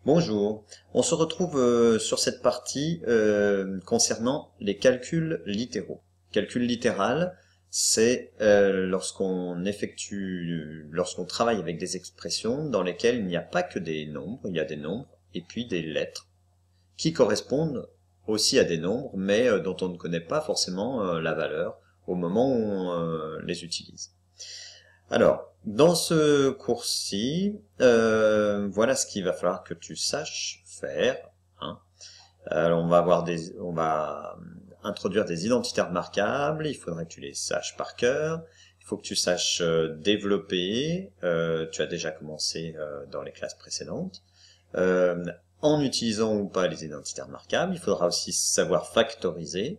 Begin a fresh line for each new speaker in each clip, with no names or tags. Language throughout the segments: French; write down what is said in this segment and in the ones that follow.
Bonjour, on se retrouve sur cette partie concernant les calculs littéraux. Calcul littéral, c'est lorsqu'on travaille avec des expressions dans lesquelles il n'y a pas que des nombres, il y a des nombres et puis des lettres qui correspondent aussi à des nombres, mais dont on ne connaît pas forcément la valeur au moment où on les utilise. Alors, dans ce cours-ci, voilà ce qu'il va falloir que tu saches faire, hein. Alors, on va introduire des identitaires remarquables. Il faudrait que tu les saches par cœur. Il faut que tu saches développer. Tu as déjà commencé dans les classes précédentes. En utilisant ou pas les identitaires remarquables, il faudra aussi savoir factoriser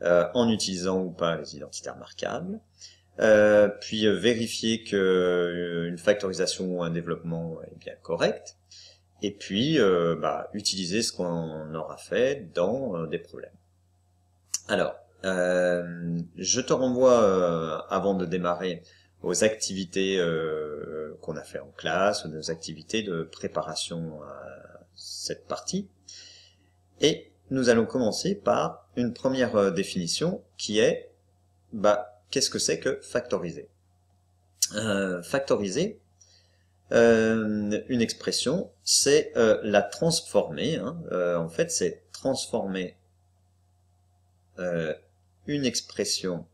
en utilisant ou pas les identitaires remarquables. Puis vérifier que une factorisation ou un développement est bien correct, et puis utiliser ce qu'on aura fait dans des problèmes. Alors, je te renvoie avant de démarrer aux activités qu'on a fait en classe, ou nos activités de préparation à cette partie, et nous allons commencer par une première définition qui est qu'est-ce que c'est que factoriser? Factoriser une expression, c'est la transformer. En fait, c'est transformer une expression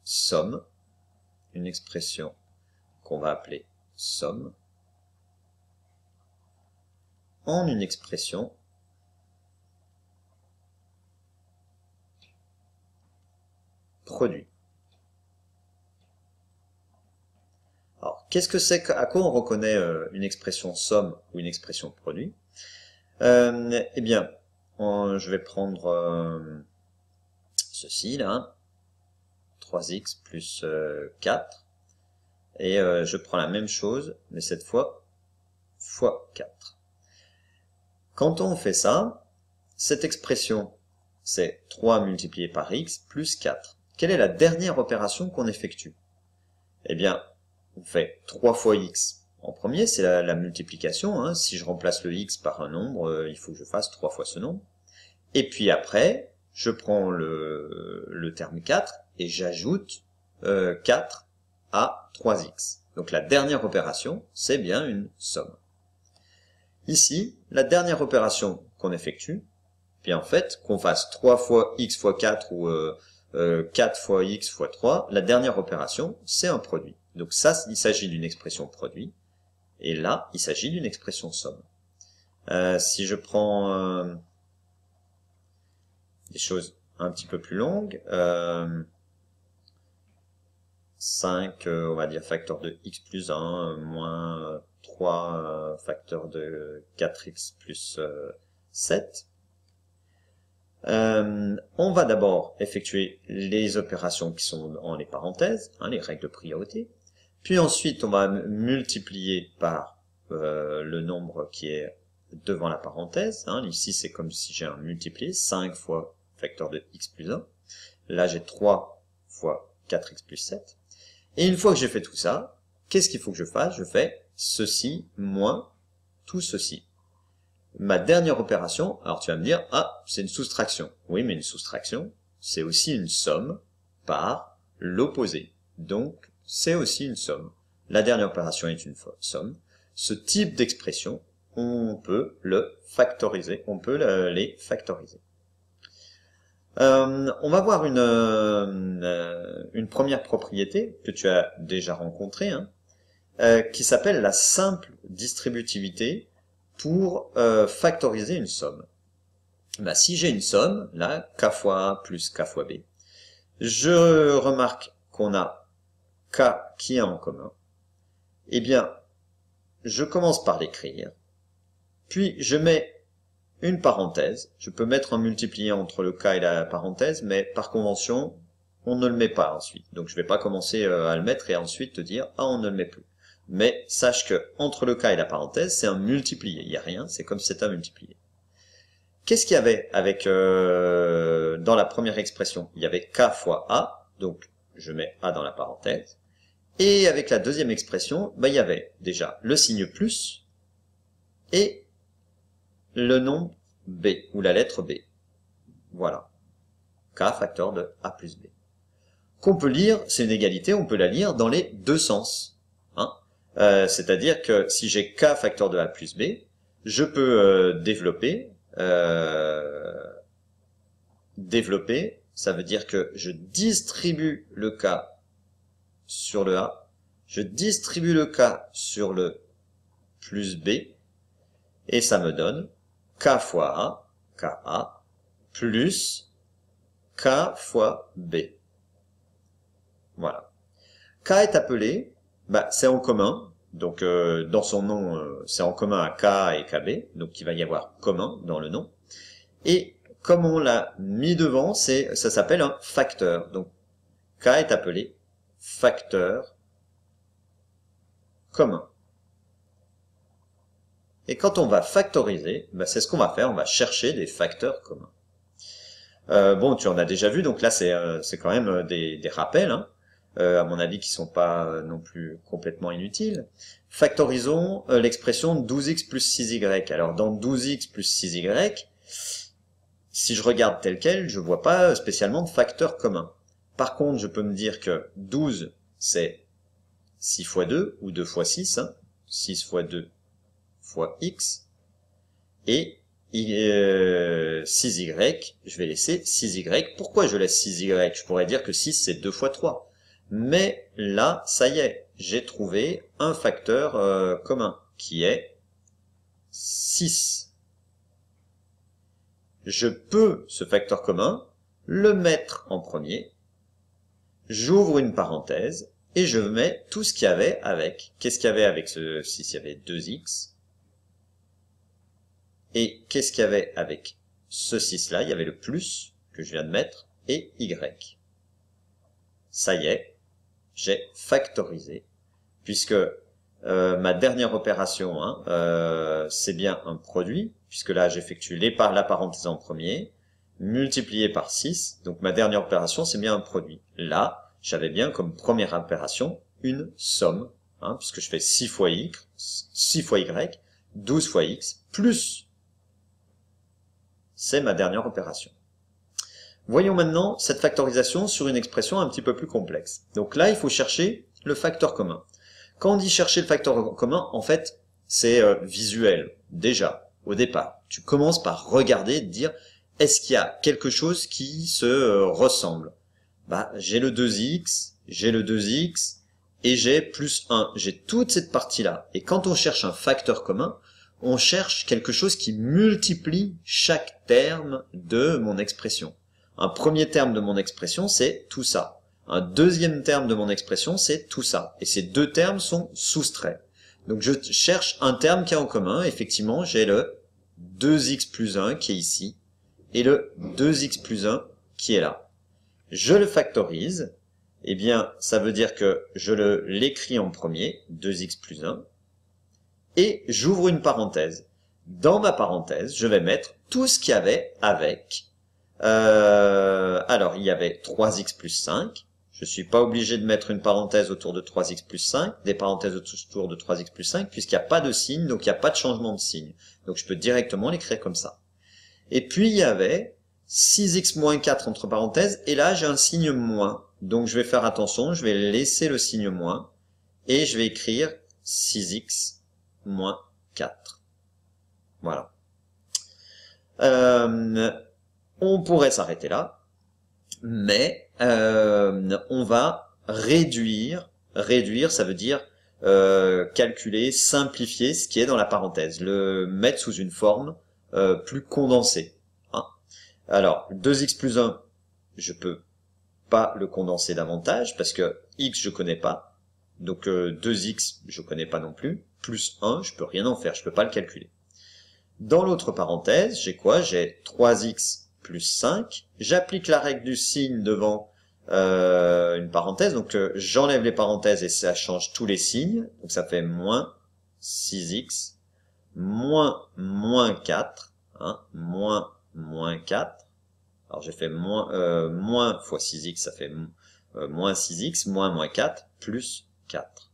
somme, une expression qu'on va appeler somme, en une expression produit. Alors, qu'est-ce que c'est à quoi on reconnaît une expression somme ou une expression produit? Eh bien, je vais prendre ceci là, 3x plus 4, et je prends la même chose, mais cette fois fois 4. Quand on fait ça, cette expression, c'est 3 multiplié par x plus 4. Quelle est la dernière opération qu'on effectue? Eh bien, on fait 3 fois x en premier, c'est la multiplication. Hein. Si je remplace le x par un nombre, il faut que je fasse 3 fois ce nombre. Et puis après, je prends le terme 4 et j'ajoute 4 à 3x. Donc la dernière opération, c'est bien une somme. Ici, la dernière opération qu'on effectue, puis en fait, qu'on fasse 3 fois x fois 4 ou 4 fois x fois 3, la dernière opération, c'est un produit. Donc ça, il s'agit d'une expression produit, et là, il s'agit d'une expression somme. Si je prends des choses un petit peu plus longues, 5, on va dire facteur de x plus 1, moins 3 facteur de 4x plus 7, on va d'abord effectuer les opérations qui sont en les parenthèses, les règles de priorité. Puis ensuite, on va multiplier par le nombre qui est devant la parenthèse. Ici, c'est comme si j'ai un multiplié, 5 fois facteur de x plus 1. Là, j'ai 3 fois 4x plus 7. Et une fois que j'ai fait tout ça, qu'est-ce qu'il faut que je fasse? Je fais ceci moins tout ceci. Ma dernière opération, alors tu vas me dire, c'est une soustraction. Oui, mais une soustraction, c'est aussi une somme par l'opposé. Donc, c'est aussi une somme. La dernière opération est une somme. Ce type d'expression, on peut le factoriser. On peut les factoriser. On va voir une première propriété que tu as déjà rencontrée, qui s'appelle la simple distributivité pour factoriser une somme. Si j'ai une somme, là, k fois A plus k fois B, je remarque qu'on a k qui est en commun. Eh bien, je commence par l'écrire, puis je mets une parenthèse. Je peux mettre un multiplié entre le k et la parenthèse, mais par convention, on ne le met pas ensuite. Donc je ne vais pas commencer à le mettre et ensuite te dire, on ne le met plus. Mais sache que entre le k et la parenthèse, c'est un multiplié. Il n'y a rien, c'est comme si c'était un multiplié. Qu'est-ce qu'il y avait avec dans la première expression? Il y avait k fois a, donc je mets a dans la parenthèse. Et avec la deuxième expression, il y avait déjà le signe plus et le nombre b, ou la lettre b. Voilà. K facteur de a plus b. Qu'on peut lire, c'est une égalité, on peut la lire dans les deux sens. Hein. C'est-à-dire que si j'ai K facteur de A plus B, je peux développer. Développer, ça veut dire que je distribue le K sur le A, je distribue le K sur le plus B, et ça me donne K fois A, KA, plus K fois B. Voilà. K est appelé, c'est en commun, donc dans son nom, c'est en commun à K et KB, donc il va y avoir commun dans le nom. Et comme on l'a mis devant, ça s'appelle un facteur. Donc K est appelé facteur commun. Et quand on va factoriser, c'est ce qu'on va faire, on va chercher des facteurs communs. Bon, tu en as déjà vu, donc là c'est quand même des rappels, hein, à mon avis qui sont pas non plus complètement inutiles. Factorisons l'expression 12x plus 6y. Alors dans 12x plus 6y, si je regarde tel quel, je vois pas spécialement de facteur commun. Par contre, je peux me dire que 12 c'est 6 fois 2 ou 2 fois 6, hein, 6 fois 2 fois x, et 6y, je vais laisser 6y. Pourquoi je laisse 6y? Je pourrais dire que 6 c'est 2 fois 3. Mais là, ça y est, j'ai trouvé un facteur commun, qui est 6. Je peux, ce facteur commun, le mettre en premier, j'ouvre une parenthèse, et je mets tout ce qu'il y avait avec. Qu'est-ce qu'il y avait avec ce 6? Il y avait 2x. Et qu'est-ce qu'il y avait avec ce 6-là? Il y avait le plus que je viens de mettre et y. Ça y est, j'ai factorisé, puisque ma dernière opération, hein, c'est bien un produit, puisque là j'effectue la parenthèse en premier, multiplié par 6, donc ma dernière opération c'est bien un produit. Là, j'avais bien comme première opération une somme, hein, puisque je fais 6 fois y, 12 fois x, plus c'est ma dernière opération. Voyons maintenant cette factorisation sur une expression un petit peu plus complexe. Donc là, il faut chercher le facteur commun. Quand on dit chercher le facteur commun, en fait, c'est visuel. Déjà, au départ, tu commences par regarder, dire, est-ce qu'il y a quelque chose qui se ressemble? J'ai le 2x, j'ai le 2x, et j'ai plus 1. J'ai toute cette partie-là. Et quand on cherche un facteur commun, on cherche quelque chose qui multiplie chaque terme de mon expression. Un premier terme de mon expression, c'est tout ça. Un deuxième terme de mon expression, c'est tout ça. Et ces deux termes sont soustraits. Donc je cherche un terme qui est en commun. Effectivement, j'ai le 2x plus 1 qui est ici et le 2x plus 1 qui est là. Je le factorise. Eh bien, ça veut dire que je l'écris en premier, 2x plus 1. Et j'ouvre une parenthèse. Dans ma parenthèse, je vais mettre tout ce qu'il y avait avec. Alors, il y avait 3x plus 5. Je suis pas obligé de mettre une parenthèse autour de 3x plus 5, des parenthèses autour de 3x plus 5, puisqu'il n'y a pas de signe, donc il n'y a pas de changement de signe. Donc je peux directement l'écrire comme ça. Et puis il y avait 6x moins 4 entre parenthèses, et là j'ai un signe moins. Donc je vais faire attention, je vais laisser le signe moins, et je vais écrire 6x moins 4. Voilà. On pourrait s'arrêter là, mais on va réduire, ça veut dire calculer, simplifier ce qui est dans la parenthèse, le mettre sous une forme plus condensée. Hein. Alors, 2x plus 1, je peux pas le condenser davantage, parce que x je connais pas, donc 2x je connais pas non plus, plus 1, je peux rien en faire, je peux pas le calculer. Dans l'autre parenthèse, j'ai quoi? J'ai 3x plus 5. J'applique la règle du signe devant une parenthèse, donc j'enlève les parenthèses et ça change tous les signes. Donc ça fait moins 6x, moins 4, hein, moins 4. Alors j'ai fait moins fois 6x, ça fait moins 6x, moins 4, plus 4.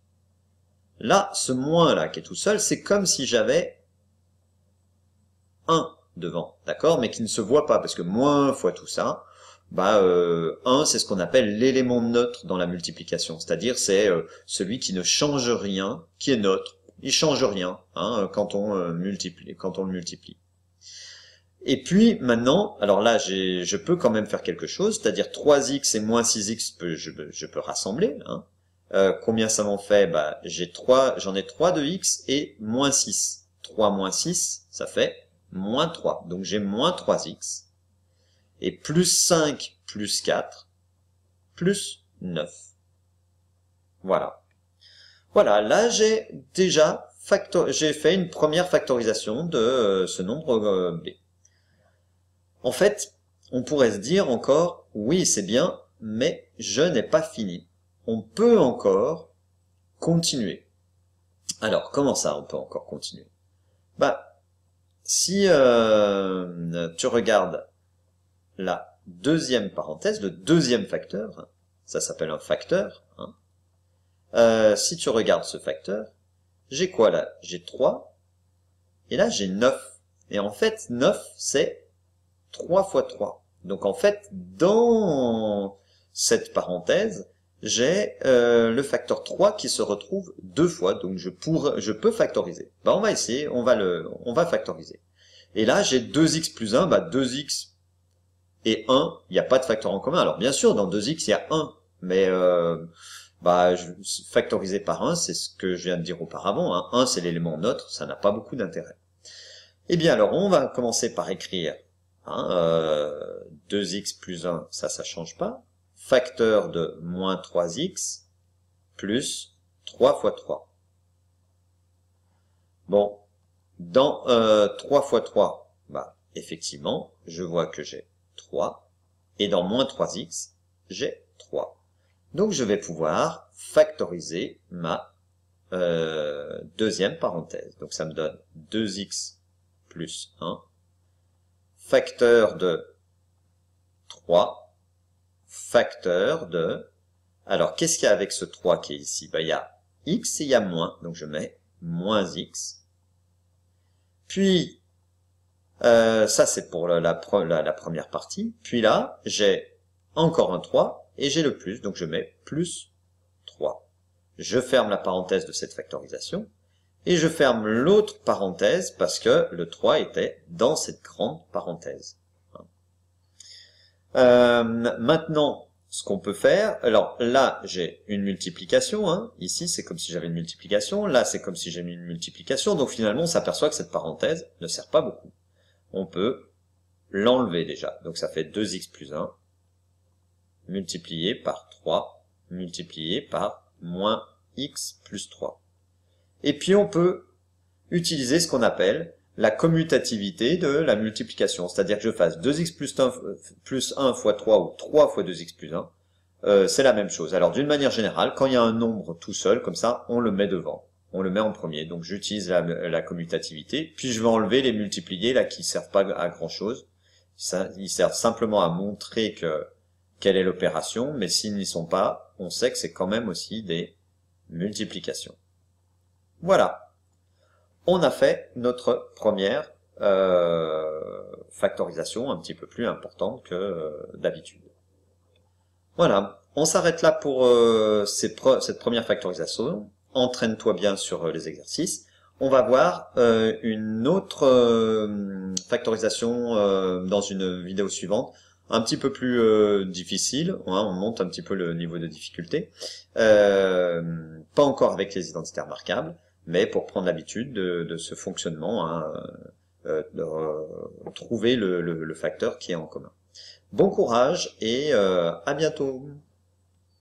Là, ce moins là qui est tout seul, c'est comme si j'avais 1 devant, d'accord, mais qui ne se voit pas, parce que moins fois tout ça, 1 c'est ce qu'on appelle l'élément neutre dans la multiplication, c'est-à-dire c'est celui qui ne change rien, qui est neutre, il change rien quand on le multiplie. Et puis maintenant, alors là je peux quand même faire quelque chose, c'est-à-dire 3x et moins 6x, je peux rassembler. Combien ça m'en fait? J'en ai 3 de x et moins 6. 3 moins 6, ça fait moins 3. Donc j'ai moins 3x. Et plus 5 plus 4 plus 9. Voilà. Voilà, là j'ai déjà fait une première factorisation de ce nombre b. En fait, on pourrait se dire encore, oui c'est bien, mais je n'ai pas fini. On peut encore continuer. Alors, comment ça, on peut encore continuer? Si tu regardes la deuxième parenthèse, le deuxième facteur, ça s'appelle un facteur. Si tu regardes ce facteur, j'ai quoi là? J'ai 3, et là j'ai 9. Et en fait, 9, c'est 3 fois 3. Donc en fait, dans cette parenthèse, j'ai le facteur 3 qui se retrouve 2 fois, donc je peux factoriser. On va essayer, on va factoriser. Et là, j'ai 2x plus 1, 2x et 1, il n'y a pas de facteur en commun. Alors bien sûr, dans 2x, il y a 1, mais factoriser par 1, c'est ce que je viens de dire auparavant. 1, c'est l'élément neutre, ça n'a pas beaucoup d'intérêt. Eh bien alors, on va commencer par écrire 2x plus 1, ça change pas. Facteur de moins 3x plus 3 fois 3. Bon, dans 3 fois 3, effectivement, je vois que j'ai 3. Et dans moins 3x, j'ai 3. Donc je vais pouvoir factoriser ma deuxième parenthèse. Donc ça me donne 2x plus 1. Facteur de 3. Facteur de... Alors, qu'est-ce qu'il y a avec ce 3 qui est ici? Il y a x et il y a moins. Donc, je mets moins x. Puis, ça, c'est pour la première partie. Puis là, j'ai encore un 3 et j'ai le plus. Donc, je mets plus 3. Je ferme la parenthèse de cette factorisation. Et je ferme l'autre parenthèse parce que le 3 était dans cette grande parenthèse. Maintenant, ce qu'on peut faire, alors là, j'ai une multiplication, ici c'est comme si j'avais une multiplication, là c'est comme si j'ai mis une multiplication, donc finalement on s'aperçoit que cette parenthèse ne sert pas beaucoup. On peut l'enlever déjà, donc ça fait 2x plus 1, multiplié par 3, multiplié par moins x plus 3. Et puis on peut utiliser ce qu'on appelle la commutativité de la multiplication, c'est-à-dire que je fasse 2x plus 1 fois 3 ou 3 fois 2x plus 1, c'est la même chose. Alors d'une manière générale, quand il y a un nombre tout seul, comme ça, on le met devant, on le met en premier, donc j'utilise la commutativité, puis je vais enlever les multipliés là qui servent pas à grand chose, ils servent simplement à montrer quelle est l'opération, mais s'ils n'y sont pas, on sait que c'est quand même aussi des multiplications. Voilà. On a fait notre première factorisation un petit peu plus importante que d'habitude. Voilà, on s'arrête là pour cette première factorisation. Entraîne-toi bien sur les exercices. On va voir une autre factorisation dans une vidéo suivante, un petit peu plus difficile. On monte un petit peu le niveau de difficulté. Pas encore avec les identités remarquables, mais pour prendre l'habitude de ce fonctionnement, de trouver le facteur qui est en commun. Bon courage et à bientôt.